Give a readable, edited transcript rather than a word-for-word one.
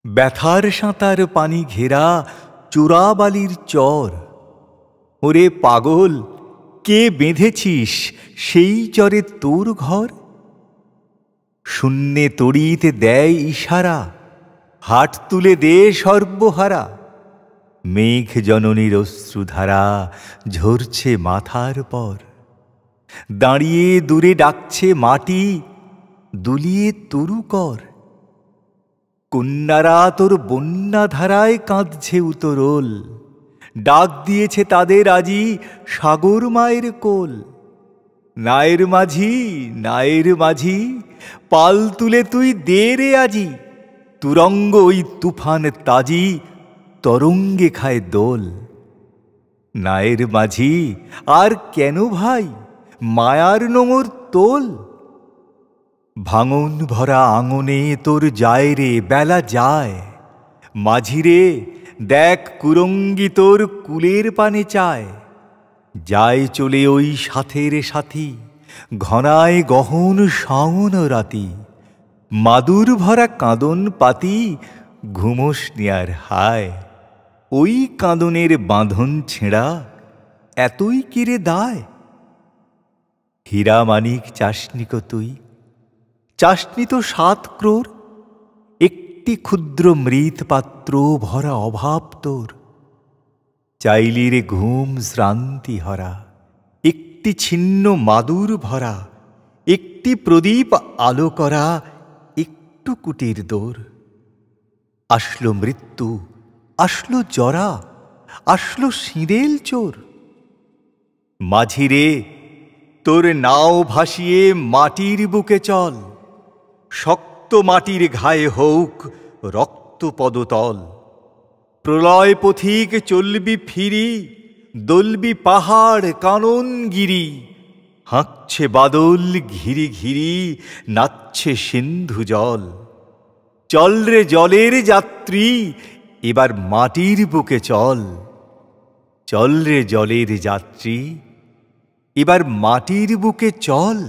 ব্যথার সাঁতার পানি ঘেরা চোরাবালির চর। ওরে পাগল, কে বেঁধেছিস সেই চরে তোর ঘর? শূন্যে তড়িতে দেয় ইশারা, হাট তুলে দে সর্বহারা। মেঘ জননীর অশ্রুধারা ঝরছে মাথার পর। দাঁড়িয়ে দূরে ডাকছে মাটি, দুলিয়ে তরু কর। কন্যারা তোর বন্যা ধারায় কাঁদছে উতরোল, ডাক দিয়েছে তাদের আজি সাগর মায়ের কোল। নায়ের মাঝি, নায়ের মাঝি, পাল তুলে তুই দে রে আজি। তুরঙ্গ ওই তুফান তাজি তরঙ্গে খায় দোল। নায়ের মাঝি, আর কেন ভাই মায়ার নোঙর তোল? ভাঙন ভরা আঙনে তোর যায় রে বেলা যায়। মাঝিরে দেখ কুরঙ্গি তোর কুলের পানে চায়। যায় চলে ওই সাথের সাথী, ঘনায় গহন শাওন রাতি। মাদুর ভরা কাঁদন পাতি, ঘুমোস নিয়ার হায়। ওই কাঁদনের বাঁধন ছেঁড়া এতই কিরে দায়? হীরা মানিক চাসনি কো তুই, চাসনি তো 7 ক্রোড়। একটি ক্ষুদ্র মৃৎ পাত্র ভরা অভাব তোর। চাইলি রে ঘুম শ্রান্তি হরা, একটি ছিন্ন মাদুর ভরা। একটি প্রদীপ আলো করা, একটু কুটির দোর। আসলো মৃত্যু, আসলো জরা, আসলো সিঁদেল চোর। মাঝিরে, তোর নাও ভাসিয়ে মাটির বুকে চল। শক্ত মাটির ঘায়ে হোক রক্ত পদতল। প্রলয় পথিক চলবি ফিরি, দলবি পাহাড় কাননগিরি। হাঁকছে বাদল ঘিরি ঘিরি, নাচছে সিন্ধু জল। চল রে জলের যাত্রী, এবার মাটির বুকে চল। চল রে জলের যাত্রী, এবার মাটির বুকে চল।